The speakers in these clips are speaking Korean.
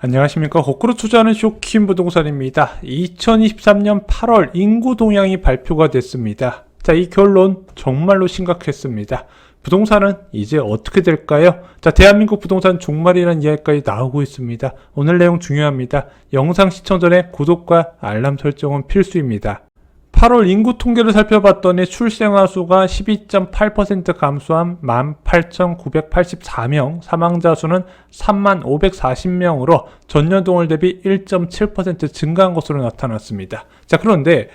안녕하십니까. 거꾸로 투자하는 쇼킹 부동산입니다. 2023년 8월 인구 동향이 발표가 됐습니다. 자, 이 결론 정말로 심각했습니다. 부동산은 이제 어떻게 될까요? 자, 대한민국 부동산 종말이라는 이야기까지 나오고 있습니다. 오늘 내용 중요합니다. 영상 시청 전에 구독과 알람 설정은 필수입니다. 8월 인구 통계를 살펴봤더니 출생아 수가 12.8% 감소한 18,984명, 사망자 수는 30,540명으로 전년 동월 대비 1.7% 증가한 것으로 나타났습니다. 자, 그런데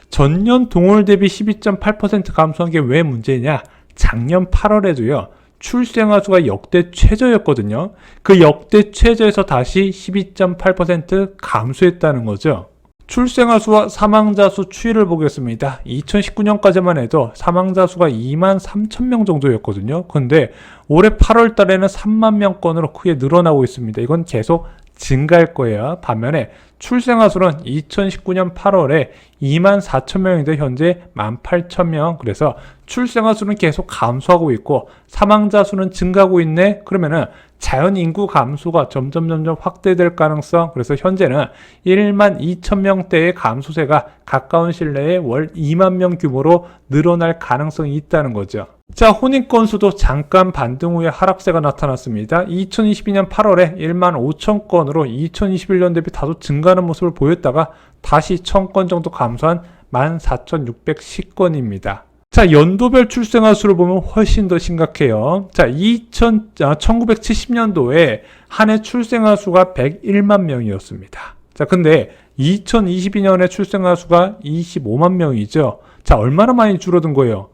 전년 동월 대비 12.8% 감소한 게 왜 문제냐? 작년 8월에도요. 출생아 수가 역대 최저였거든요. 그 역대 최저에서 다시 12.8% 감소했다는 거죠. 출생아 수와 사망자 수 추이를 보겠습니다. 2019년까지만 해도 사망자 수가 23,000명 정도였거든요. 그런데 올해 8월 달에는 3만 명권으로 크게 늘어나고 있습니다. 이건 계속 증가할 거예요. 반면에 출생아 수는 2019년 8월에 24,000명인데 현재 18,000명. 그래서 출생아 수는 계속 감소하고 있고 사망자 수는 증가하고 있네. 그러면은 자연 인구 감소가 점점 확대될 가능성. 그래서 현재는 12,000명대의 감소세가 가까운 시일 내에 월 2만 명 규모로 늘어날 가능성이 있다는 거죠. 자, 혼인 건수도 잠깐 반등 후에 하락세가 나타났습니다. 2022년 8월에 15,000건으로 2021년 대비 다소 증가하는 모습을 보였다가 다시 1,000건 정도 감소한 14,610건입니다. 자, 연도별 출생아 수를 보면 훨씬 더 심각해요. 자, 1970년도에 한 해 출생아 수가 101만 명이었습니다. 자, 근데 2022년에 출생아 수가 25만 명이죠. 자, 얼마나 많이 줄어든 거예요?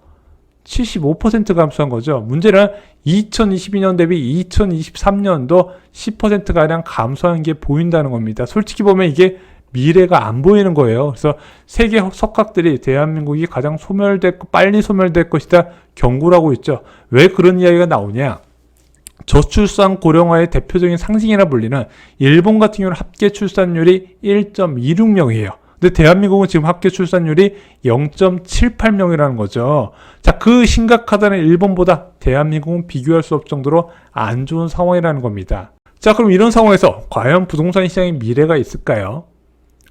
75% 감소한 거죠. 문제는 2022년 대비 2023년도 10%가량 감소한 게 보인다는 겁니다. 솔직히 보면 이게 미래가 안 보이는 거예요. 그래서 세계 석학들이 대한민국이 가장 빨리 소멸될 것이다 경고를 하고 있죠. 왜 그런 이야기가 나오냐? 저출산 고령화의 대표적인 상징이라 불리는 일본 같은 경우는 합계 출산율이 1.26명이에요. 근데 대한민국은 지금 합계 출산율이 0.78명이라는 거죠. 자, 그 심각하다는 일본보다 대한민국은 비교할 수 없을 정도로 안 좋은 상황이라는 겁니다. 자, 그럼 이런 상황에서 과연 부동산 시장에 미래가 있을까요?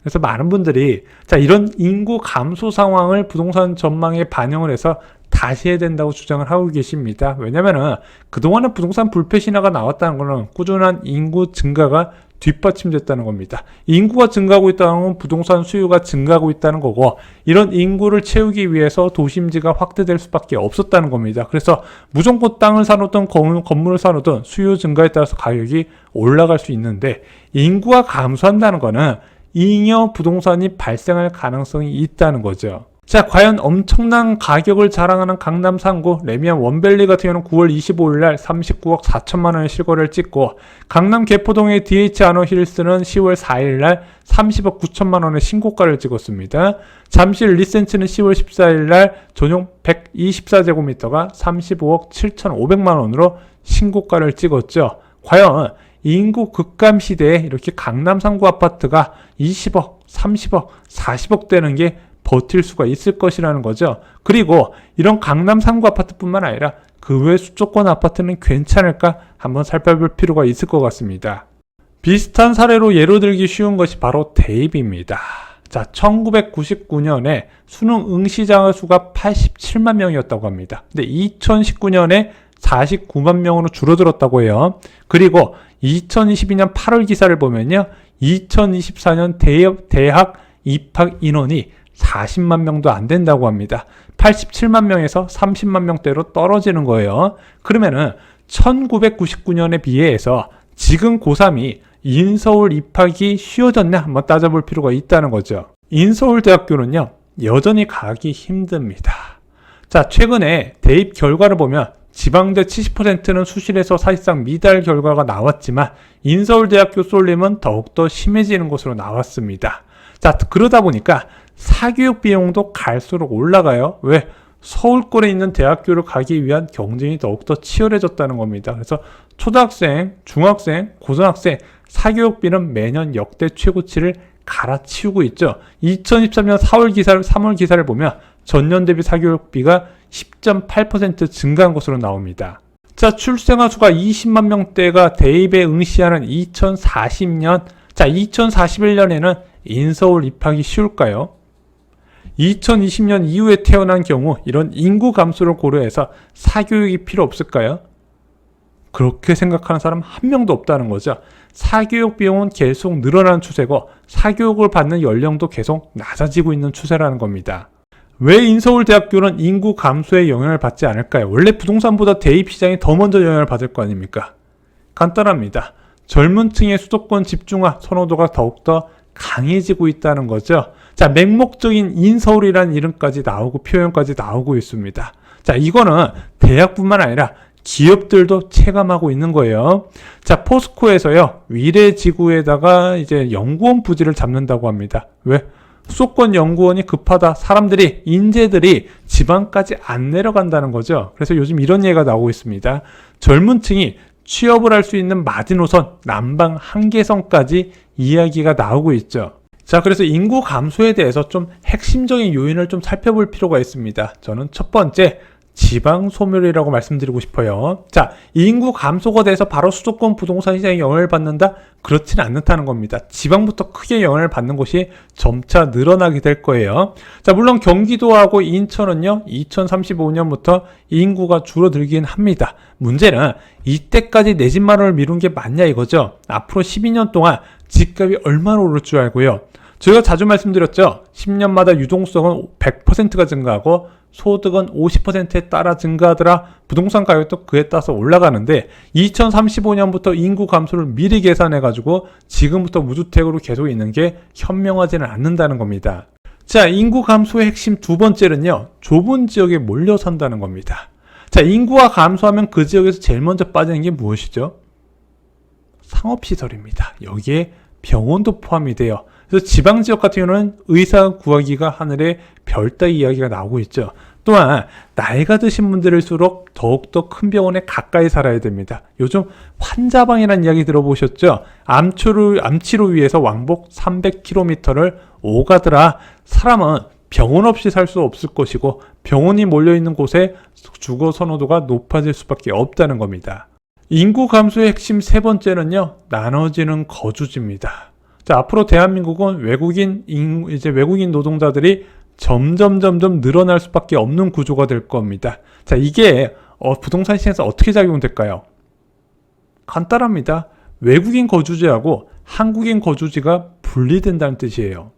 그래서 많은 분들이 자, 이런 인구 감소 상황을 부동산 전망에 반영을 해서 다시 해야 된다고 주장을 하고 계십니다. 왜냐면은 그동안은 부동산 불패 신화가 나왔다는 것은 꾸준한 인구 증가가 뒷받침됐다는 겁니다. 인구가 증가하고 있다는 건 부동산 수요가 증가하고 있다는 거고, 이런 인구를 채우기 위해서 도심지가 확대될 수밖에 없었다는 겁니다. 그래서 무조건 땅을 사놓든 건물을 사놓든 수요 증가에 따라서 가격이 올라갈 수 있는데, 인구가 감소한다는 거는 잉여 부동산이 발생할 가능성이 있다는 거죠. 자, 과연 엄청난 가격을 자랑하는 강남 3구 레미안 원밸리 같은 경우는 9월 25일 날 39억 4천만 원의 실거래를 찍고, 강남 개포동의 DH 아노 힐스는 10월 4일 날 30억 9천만 원의 신고가를 찍었습니다. 잠실 리센츠는 10월 14일 날 전용 124제곱미터가 35억 7,500만 원으로 신고가를 찍었죠. 과연 인구 급감 시대에 이렇게 강남 3구 아파트가 20억, 30억, 40억 되는 게 버틸 수가 있을 것이라는 거죠. 그리고 이런 강남 3구 아파트뿐만 아니라 그 외 수도권 아파트는 괜찮을까 한번 살펴볼 필요가 있을 것 같습니다. 비슷한 사례로 예로 들기 쉬운 것이 바로 대입입니다. 자, 1999년에 수능 응시자 수가 87만 명이었다고 합니다. 근데 2019년에 49만 명으로 줄어들었다고 해요. 그리고 2022년 8월 기사를 보면요, 2024년 대학 입학 인원이 40만 명도 안 된다고 합니다. 87만 명에서 30만 명대로 떨어지는 거예요. 그러면은 1999년에 비해서 지금 고3이 인서울 입학이 쉬워졌냐 한번 따져볼 필요가 있다는 거죠. 인서울대학교는요, 여전히 가기 힘듭니다. 자, 최근에 대입 결과를 보면 지방대 70%는 수시에서 사실상 미달 결과가 나왔지만 인서울대학교 쏠림은 더욱더 심해지는 것으로 나왔습니다. 자, 그러다 보니까 사교육 비용도 갈수록 올라가요. 왜? 서울권에 있는 대학교를 가기 위한 경쟁이 더욱더 치열해졌다는 겁니다. 그래서 초등학생, 중학생, 고등학생 사교육비는 매년 역대 최고치를 갈아치우고 있죠. 2023년 3월 기사를 보면 전년 대비 사교육비가 10.8% 증가한 것으로 나옵니다. 자, 출생아 수가 20만 명대가 대입에 응시하는 2040년, 자, 2041년에는 인서울 입학이 쉬울까요? 2020년 이후에 태어난 경우 이런 인구 감소를 고려해서 사교육이 필요 없을까요? 그렇게 생각하는 사람 한 명도 없다는 거죠. 사교육 비용은 계속 늘어나는 추세고 사교육을 받는 연령도 계속 낮아지고 있는 추세라는 겁니다. 왜 인서울대학교는 인구 감소에 영향을 받지 않을까요? 원래 부동산보다 대입 시장이 더 먼저 영향을 받을 거 아닙니까? 간단합니다. 젊은 층의 수도권 집중화 선호도가 더욱더 강해지고 있다는 거죠. 자, 맹목적인 인서울이라는 이름까지 나오고 표현까지 나오고 있습니다. 자, 이거는 대학뿐만 아니라 기업들도 체감하고 있는 거예요. 자, 포스코에서요, 위례지구에다가 이제 연구원 부지를 잡는다고 합니다. 왜? 수도권 연구원이 급하다. 사람들이, 인재들이 지방까지 안 내려간다는 거죠. 그래서 요즘 이런 얘기가 나오고 있습니다. 젊은 층이 취업을 할 수 있는 마지노선, 남방 한계선까지 이야기가 나오고 있죠. 자, 그래서 인구 감소에 대해서 좀 핵심적인 요인을 좀 살펴볼 필요가 있습니다. 저는 첫 번째, 지방 소멸이라고 말씀드리고 싶어요. 자, 인구 감소가 돼서 바로 수도권 부동산 시장에 영향을 받는다? 그렇지는 않다는 겁니다. 지방부터 크게 영향을 받는 곳이 점차 늘어나게 될 거예요. 자, 물론 경기도하고 인천은요, 2035년부터 인구가 줄어들긴 합니다. 문제는 이때까지 내 집 마련을 미룬 게 맞냐 이거죠. 앞으로 12년 동안 집값이 얼마나 오를 줄 알고요. 저희가 자주 말씀드렸죠. 10년마다 유동성은 100%가 증가하고 소득은 50%에 따라 증가하더라. 부동산 가격도 그에 따라서 올라가는데 2035년부터 인구 감소를 미리 계산해가지고 지금부터 무주택으로 계속 있는 게 현명하지는 않는다는 겁니다. 자, 인구 감소의 핵심 두 번째는요, 좁은 지역에 몰려 산다는 겁니다. 자, 인구가 감소하면 그 지역에서 제일 먼저 빠지는 게 무엇이죠? 상업시설입니다. 여기에 병원도 포함이 돼요. 그래서 지방지역 같은 경우는 의사 구하기가 하늘의 별 따위 이야기가 나오고 있죠. 또한 나이가 드신 분들일수록 더욱더 큰 병원에 가까이 살아야 됩니다. 요즘 환자방이라는 이야기 들어보셨죠? 암치료 위해서 왕복 300km를 오가더라. 사람은 병원 없이 살 수 없을 것이고 병원이 몰려있는 곳에 주거 선호도가 높아질 수밖에 없다는 겁니다. 인구 감소의 핵심 세 번째는요, 나눠지는 거주지입니다. 자, 앞으로 대한민국은 외국인 노동자들이 점점 늘어날 수밖에 없는 구조가 될 겁니다. 자, 이게 부동산 시장에서 어떻게 작용될까요? 간단합니다. 외국인 거주지하고 한국인 거주지가 분리된다는 뜻이에요.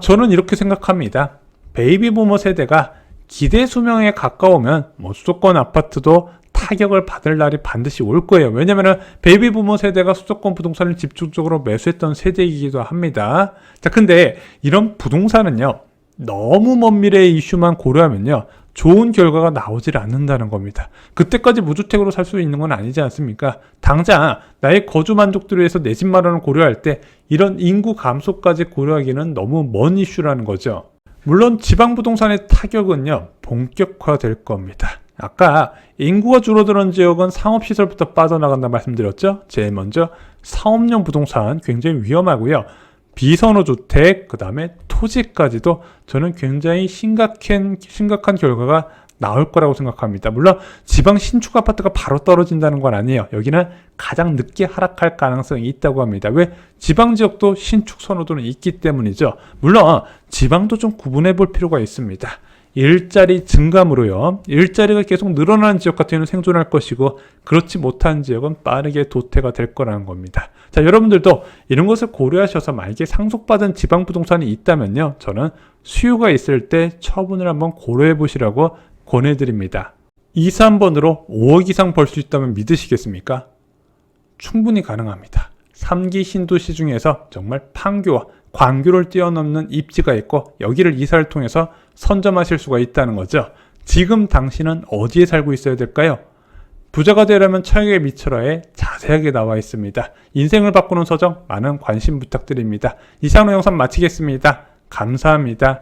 저는 이렇게 생각합니다. 베이비부머 세대가 기대 수명에 가까우면 수도권 아파트도 타격을 받을 날이 반드시 올 거예요. 왜냐면은 베이비부머 세대가 수도권 부동산을 집중적으로 매수했던 세대이기도 합니다. 자, 근데 이런 부동산은요, 너무 먼 미래의 이슈만 고려하면요, 좋은 결과가 나오질 않는다는 겁니다. 그때까지 무주택으로 살 수 있는 건 아니지 않습니까? 당장 나의 거주 만족도를 위해서 내 집 마련을 고려할 때 이런 인구 감소까지 고려하기는 너무 먼 이슈라는 거죠. 물론 지방 부동산의 타격은요, 본격화될 겁니다. 아까 인구가 줄어드는 지역은 상업시설부터 빠져나간다 말씀드렸죠? 제일 먼저 사업용 부동산 굉장히 위험하고요. 비선호주택, 그 다음에 토지까지도 저는 굉장히 심각한 결과가 나올 거라고 생각합니다. 물론 지방 신축 아파트가 바로 떨어진다는 건 아니에요. 여기는 가장 늦게 하락할 가능성이 있다고 합니다. 왜? 지방 지역도 신축 선호도는 있기 때문이죠. 물론 지방도 좀 구분해 볼 필요가 있습니다. 일자리 증감으로요, 일자리가 계속 늘어나는 지역 같은 경우는 생존할 것이고 그렇지 못한 지역은 빠르게 도태가 될 거라는 겁니다. 자, 여러분들도 이런 것을 고려하셔서 만약에 상속받은 지방 부동산이 있다면요, 저는 수요가 있을 때 처분을 한번 고려해 보시라고 권해드립니다. 2, 3번으로 5억 이상 벌 수 있다면 믿으시겠습니까? 충분히 가능합니다. 3기 신도시 중에서 정말 판교와 광교를 뛰어넘는 입지가 있고 여기를 이사를 통해서 선점하실 수가 있다는 거죠. 지금 당신은 어디에 살고 있어야 될까요? 부자가 되려면 철학에 미쳐라에 자세하게 나와 있습니다. 인생을 바꾸는 서적 많은 관심 부탁드립니다. 이상으로 영상 마치겠습니다. 감사합니다.